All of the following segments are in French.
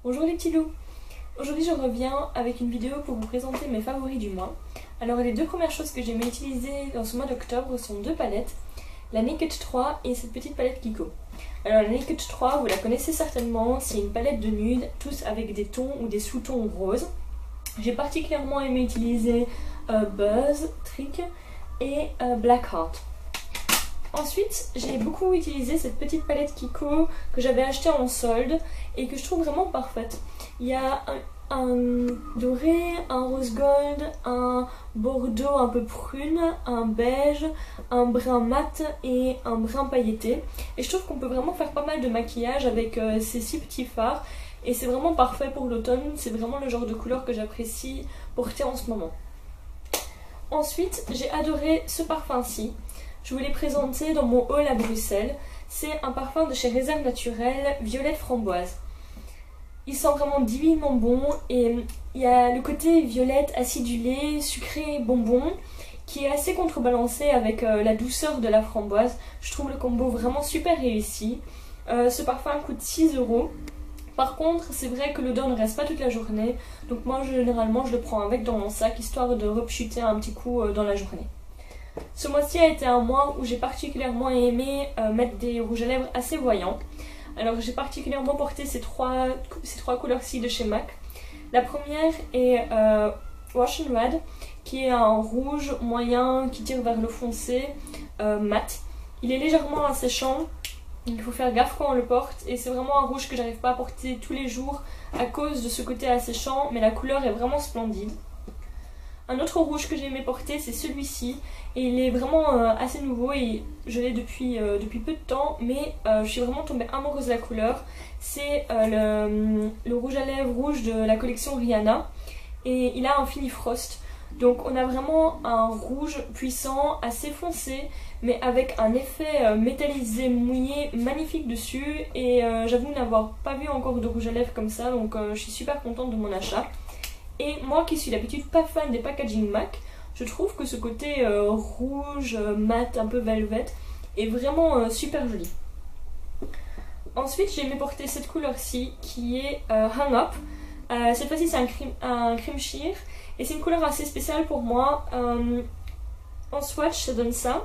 Bonjour les petits loups. Aujourd'hui je reviens avec une vidéo pour vous présenter mes favoris du mois. Alors les deux premières choses que j'aimais utiliser dans ce mois d'octobre sont deux palettes, la Naked 3 et cette petite palette Kiko. Alors la Naked 3, vous la connaissez certainement, c'est une palette de nude, tous avec des tons ou des sous-tons roses. J'ai particulièrement aimé utiliser Buzz, Trick et Blackheart. Ensuite, j'ai beaucoup utilisé cette petite palette Kiko que j'avais achetée en solde et que je trouve vraiment parfaite. Il y a un doré, un rose gold, un bordeaux un peu prune, un beige, un brun mat et un brun pailleté. Et je trouve qu'on peut vraiment faire pas mal de maquillage avec ces 6 petits fards. Et c'est vraiment parfait pour l'automne, c'est vraiment le genre de couleur que j'apprécie porter en ce moment. Ensuite, j'ai adoré ce parfum-ci. Je vous l'ai présenté dans mon haul à Bruxelles. C'est un parfum de chez Réserve Naturelle, violette framboise. Il sent vraiment divinement bon et il y a le côté violette acidulé, sucré, bonbon qui est assez contrebalancé avec la douceur de la framboise. Je trouve le combo vraiment super réussi. Ce parfum coûte 6 €. Par contre, c'est vrai que l'odeur ne reste pas toute la journée. Donc moi, généralement, je le prends avec dans mon sac histoire de repchuter un petit coup dans la journée. Ce mois-ci a été un mois où j'ai particulièrement aimé mettre des rouges à lèvres assez voyants. Alors j'ai particulièrement porté ces trois couleurs-ci de chez MAC. La première est Wash and Red, qui est un rouge moyen qui tire vers le foncé, mat. Il est légèrement asséchant, il faut faire gaffe quand on le porte et c'est vraiment un rouge que j'arrive pas à porter tous les jours à cause de ce côté asséchant, mais la couleur est vraiment splendide. Un autre rouge que j'ai aimé porter, c'est celui-ci, et il est vraiment assez nouveau et je l'ai depuis peu de temps, mais je suis vraiment tombée amoureuse de la couleur. C'est le rouge à lèvres rouge de la collection Rihanna, et il a un fini frost. Donc on a vraiment un rouge puissant, assez foncé, mais avec un effet métallisé mouillé magnifique dessus, et j'avoue n'avoir pas vu encore de rouge à lèvres comme ça, donc je suis super contente de mon achat. Et moi qui suis d'habitude pas fan des packaging MAC, je trouve que ce côté rouge, mat, un peu velvet est vraiment super joli. Ensuite j'ai aimé porter cette couleur-ci qui est Hang Up. Cette fois-ci c'est un cream sheer et c'est une couleur assez spéciale pour moi. En swatch ça donne ça.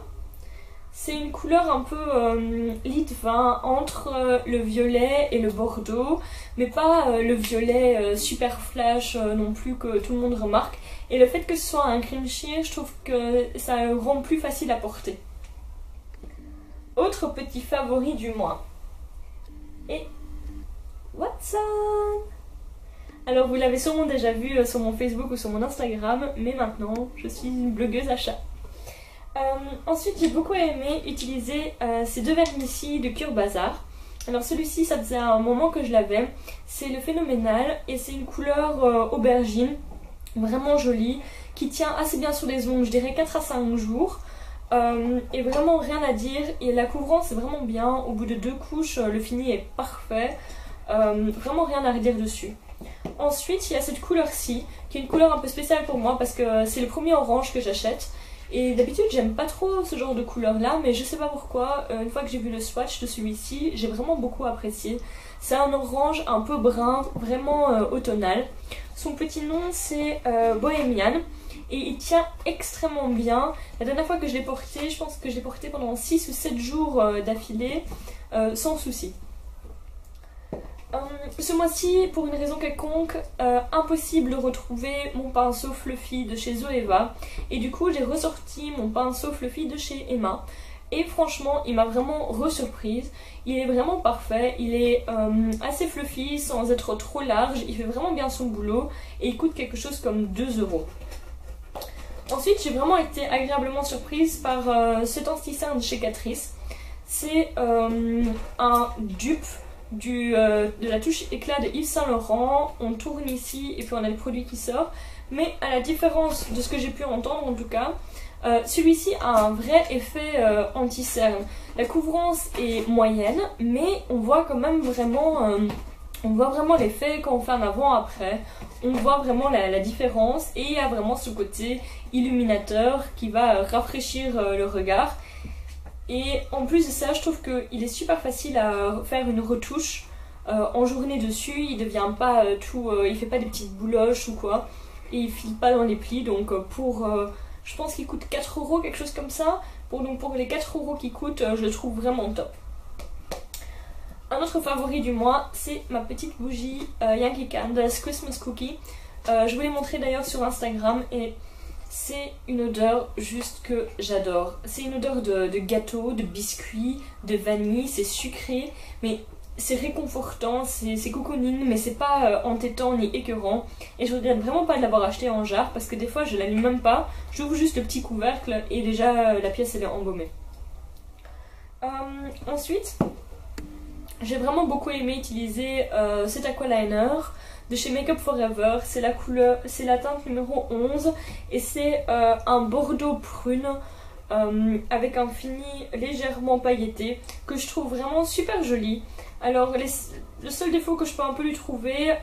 C'est une couleur un peu lit vin entre le violet et le bordeaux, mais pas le violet super flash non plus que tout le monde remarque. Et le fait que ce soit un cream sheer, je trouve que ça le rend plus facile à porter. Autre petit favori du mois. Et Watson. Alors vous l'avez sûrement déjà vu sur mon Facebook ou sur mon Instagram, mais maintenant je suis une blogueuse achat. Ensuite j'ai beaucoup aimé utiliser ces deux vernis-ci de Cure Bazar. Alors celui-ci ça faisait un moment que je l'avais, c'est le Phénoménal et c'est une couleur aubergine, vraiment jolie, qui tient assez bien sur les ongles, je dirais 4 à 5 jours. Et vraiment rien à dire, et la couvrance est vraiment bien, au bout de 2 couches le fini est parfait, vraiment rien à redire dessus. Ensuite il y a cette couleur-ci, qui est une couleur un peu spéciale pour moi parce que c'est le premier orange que j'achète. Et d'habitude j'aime pas trop ce genre de couleur là, mais je sais pas pourquoi, une fois que j'ai vu le swatch de celui-ci, j'ai vraiment beaucoup apprécié. C'est un orange un peu brun, vraiment automnal. Son petit nom c'est Bohemian et il tient extrêmement bien. La dernière fois que je l'ai porté, je pense que je l'ai porté pendant 6 ou 7 jours d'affilée, sans souci. Ce mois-ci, pour une raison quelconque, impossible de retrouver mon pinceau Fluffy de chez Zoeva. Et du coup, j'ai ressorti mon pinceau Fluffy de chez Emma. Et franchement, il m'a vraiment re-surprise. Il est vraiment parfait. Il est assez fluffy sans être trop large. Il fait vraiment bien son boulot. Et il coûte quelque chose comme 2 €. Ensuite, j'ai vraiment été agréablement surprise par cet anti-cerne de chez Catrice. C'est un dupe de la touche éclat de Yves Saint Laurent. On tourne ici et puis on a le produit qui sort, mais à la différence de ce que j'ai pu entendre en tout cas, celui-ci a un vrai effet anti-cerne. La couvrance est moyenne, mais on voit quand même vraiment l'effet quand on fait un avant-après. On voit vraiment la différence et il y a vraiment ce côté illuminateur qui va rafraîchir le regard. Et en plus de ça, je trouve qu'il est super facile à faire une retouche en journée dessus, il devient pas il fait pas des petites bouloches ou quoi, et il file pas dans les plis, donc je pense qu'il coûte 4 €, quelque chose comme ça, donc pour les 4 € qu'il coûte, je le trouve vraiment top. Un autre favori du mois, c'est ma petite bougie Yankee Candles Christmas Cookie. Je vous l'ai montré d'ailleurs sur Instagram et c'est une odeur juste que j'adore. C'est une odeur de gâteau, de biscuit, de vanille, c'est sucré, mais c'est réconfortant, c'est cocooning, mais c'est pas entêtant ni écœurant. Et je regrette vraiment pas de l'avoir acheté en jarre parce que des fois je l'allume même pas, j'ouvre juste le petit couvercle et déjà la pièce elle est embaumée. Ensuite, j'ai vraiment beaucoup aimé utiliser cet aqualiner de chez Make Up For Ever. C'est la teinte numéro 11 et c'est un bordeaux prune avec un fini légèrement pailleté que je trouve vraiment super joli. Alors le seul défaut que je peux un peu lui trouver,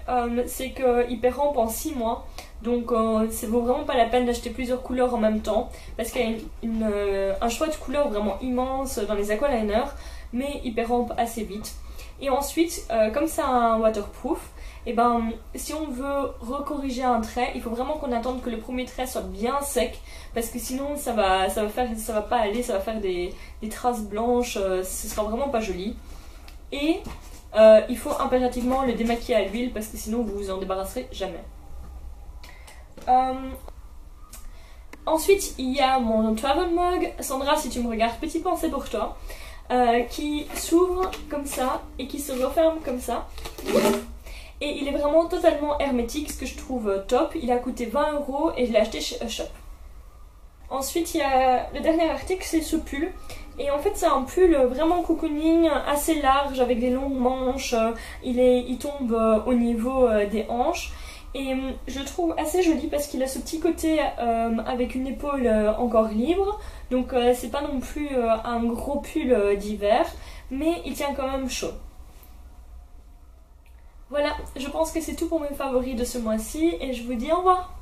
c'est qu'il perd rampe en 6 mois. Donc ça vaut vraiment pas la peine d'acheter plusieurs couleurs en même temps parce qu'il y a un choix de couleurs vraiment immense dans les aqualiners, mais il perd rampe assez vite. Et ensuite, comme c'est un waterproof, et ben si on veut recorriger un trait, il faut vraiment qu'on attende que le premier trait soit bien sec parce que sinon ça va pas aller, ça va faire des traces blanches, ce sera vraiment pas joli. Et il faut impérativement le démaquiller à l'huile parce que sinon vous vous en débarrasserez jamais. Ensuite il y a mon travel mug. Sandra, si tu me regardes, petite pensée pour toi, qui s'ouvre comme ça et qui se referme comme ça. Et il est vraiment totalement hermétique, ce que je trouve top. Il a coûté 20 € et je l'ai acheté chez Ushop. Ensuite, il y a le dernier article, c'est ce pull. Et en fait, c'est un pull vraiment cocooning, assez large, avec des longues manches. Il tombe au niveau des hanches. Et je le trouve assez joli parce qu'il a ce petit côté avec une épaule encore libre. Donc c'est pas non plus un gros pull d'hiver, mais il tient quand même chaud. Voilà, je pense que c'est tout pour mes favoris de ce mois-ci et je vous dis au revoir.